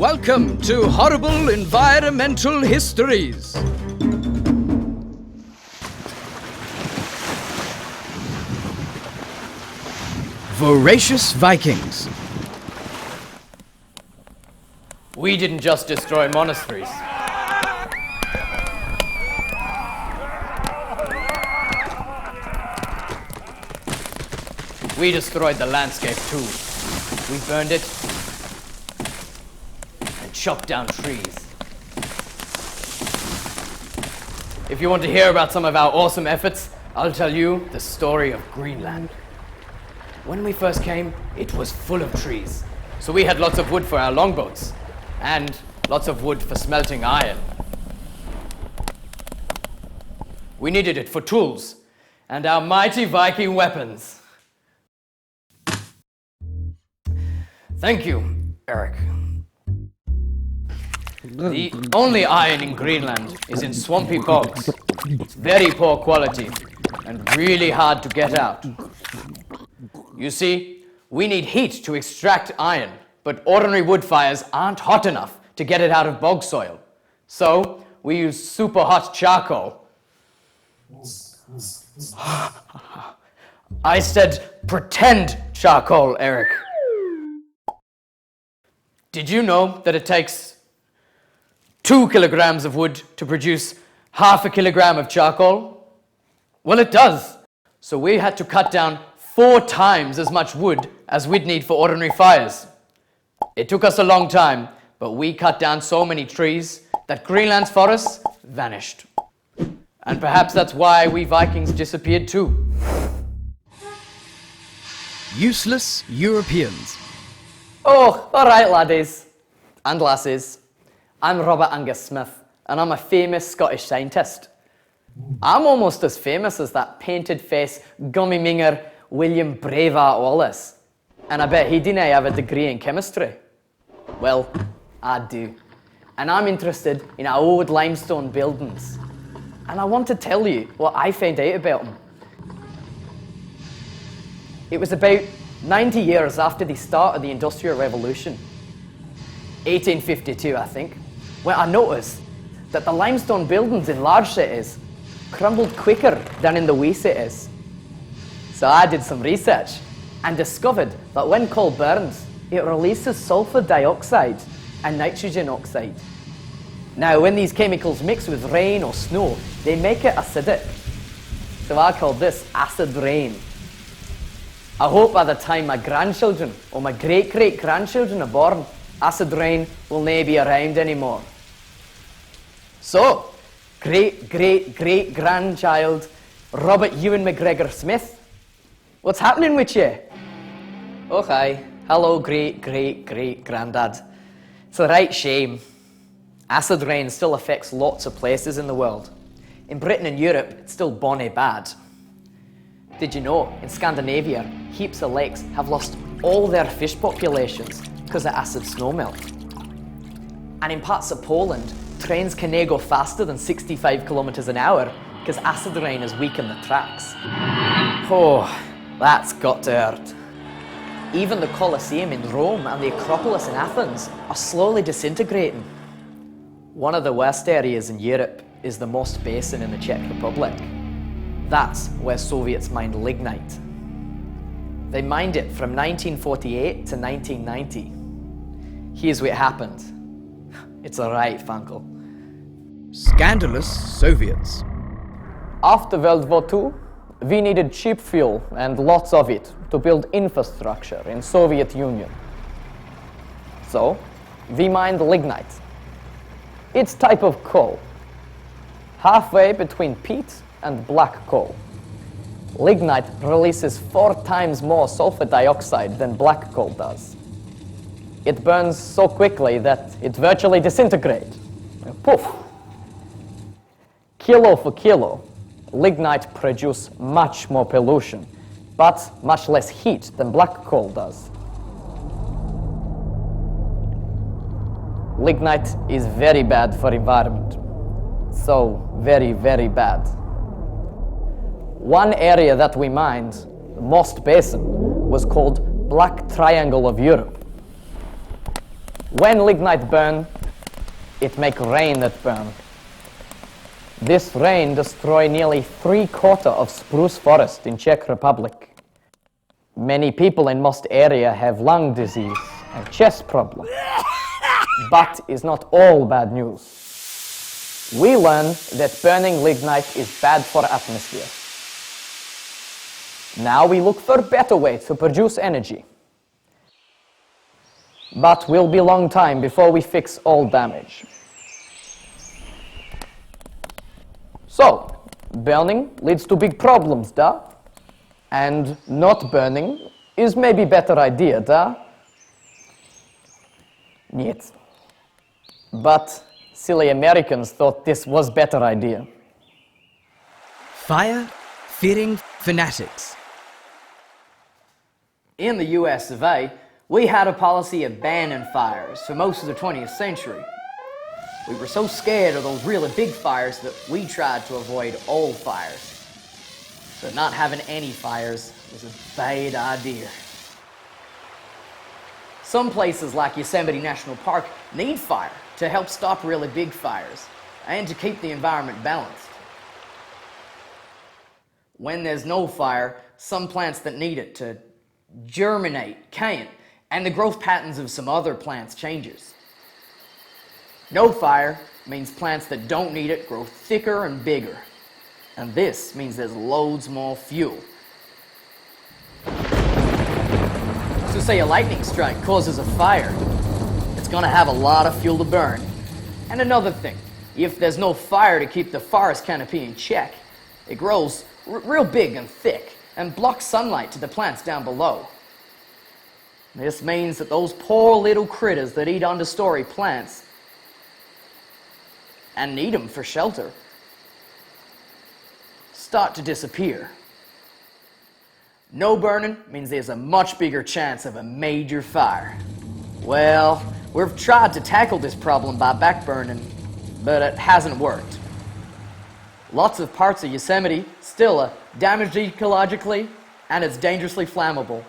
Welcome to Horrible Environmental Histories. Voracious Vikings. We didn't just destroy monasteries. We destroyed the landscape too. We burned it and chopped down trees. If you want to hear about some of our awesome efforts, I'll tell you the story of Greenland. When we first came, it was full of trees. So we had lots of wood for our longboats and lots of wood for smelting iron. We needed it for tools and our mighty Viking weapons. Thank you, Eric. The only iron in Greenland is in swampy bogs. It's very poor quality and really hard to get out. You see, we need heat to extract iron, but ordinary wood fires aren't hot enough to get it out of bog soil. So we use super hot charcoal. I said pretend charcoal, Eric. Did you know that it takes 2 kilograms of wood to produce half a kilogram of charcoal? Well, it does. So we had to cut down 4 times as much wood as we'd need for ordinary fires. It took us a long time, but we cut down so many trees that Greenland's forests vanished. And perhaps that's why we Vikings disappeared too. Useless Europeans. Oh, all right, laddies and lasses. I'm Robert Angus Smith, and I'm a famous Scottish scientist. I'm almost as famous as that painted-face gummy minger William Braveheart Wallace. And I bet he didn't have a degree in chemistry. Well, I do. And I'm interested in our old limestone buildings. And I want to tell you what I found out about them. It was about 90 years after the start of the Industrial Revolution, 1852 I think, when I noticed that the limestone buildings in large cities crumbled quicker than in the wee cities. So I did some research and discovered that when coal burns, it releases sulfur dioxide and nitrogen oxide. Now, when these chemicals mix with rain or snow, they make it acidic. So I call this acid rain. I hope by the time my grandchildren or my great-great-grandchildren are born, acid rain will never be around anymore. So, great-great-great-grandchild Robert Ewan McGregor Smith, what's happening with you? Okay, hello great-great-great-granddad. It's a right shame. Acid rain still affects lots of places in the world. In Britain and Europe, it's still bonny bad. Did you know, in Scandinavia, heaps of lakes have lost all their fish populations because of acid snowmelt? And in parts of Poland, trains can now go faster than 65 kilometers an hour because acid rain has weakened the tracks. Oh, that's got to hurt. Even the Colosseum in Rome and the Acropolis in Athens are slowly disintegrating. One of the worst areas in Europe is the Most Basin in the Czech Republic. That's where Soviets mined lignite. They mined it from 1948 to 1990. Here's what happened. It's a right, Funkel. Scandalous Soviets. After World War II, we needed cheap fuel and lots of it to build infrastructure in Soviet Union. So, we mined lignite. It's type of coal, halfway between peat and black coal. Lignite releases 4 times more sulfur dioxide than black coal does. It burns so quickly that it virtually disintegrates. Poof! Kilo for kilo, lignite produces much more pollution, but much less heat than black coal does. Lignite is very bad for environment. So very, very bad. One area that we mined, the Most Basin, was called Black Triangle of Europe. When lignite burn, it make rain that burn. This rain destroy nearly 3/4 of spruce forest in Czech Republic. Many people in most area have lung disease and chest problem. But is not all bad news. We learn that burning lignite is bad for atmosphere. Now we look for better way to produce energy. But will be long time before we fix all damage. So, burning leads to big problems, da? And not burning is maybe better idea, da? Niet. But silly Americans thought this was better idea. Fire-fearing fanatics. In the US of A, we had a policy of banning fires for most of the 20th century. We were so scared of those really big fires that we tried to avoid all fires. So not having any fires was a bad idea. Some places like Yosemite National Park need fire to help stop really big fires and to keep the environment balanced. When there's no fire, some plants that need it to germinate can't, and the growth patterns of some other plants changes. No fire means plants that don't need it grow thicker and bigger. And this means there's loads more fuel. So say a lightning strike causes a fire, it's gonna have a lot of fuel to burn. And another thing, if there's no fire to keep the forest canopy in check, it grows real big and thick and blocks sunlight to the plants down below. This means that those poor little critters that eat understory plants and need them for shelter start to disappear. No burning means there's a much bigger chance of a major fire. Well, we've tried to tackle this problem by backburning, but it hasn't worked. Lots of parts of Yosemite still are damaged ecologically, and it's dangerously flammable.